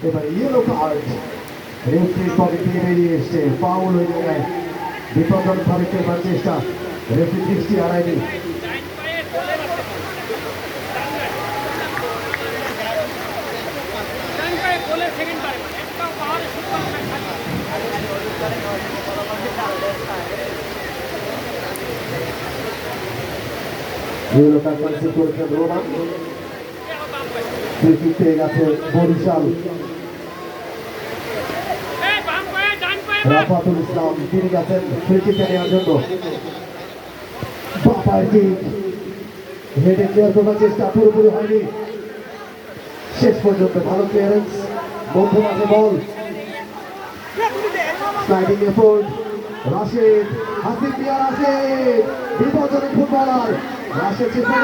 এবার yellow card রেফারির pocket থেকে বেরিয়ে এসছে, ফাউল হয়ে যায়, বিপজ্জনকভাবে খেলবার চেষ্টা, রেফারি দৃষ্টি হারায়নি। ইয়েলো কার্ড কনসিড করেছেন রোমান, ফ্রি কিক পেয়ে গেছে বরিশাল। রাফাতুল ইসলাম তিনি গেছেন ফ্রি কিকে নেওয়ার জন্য, বাপার কিক হেডে ক্লিয়ার করার চেষ্টা পুরোপুরি হয়নি, শেষ পর্যন্ত ভালো ক্লিয়ারেন্স, মধ্য মাঝে বল, স্লাইডিং এফোর্ট, রাশেদ, হাসিব মিয়া রাশেদ, বিপজ্জনক ফুটবলার, রাশেদ চেষ্টা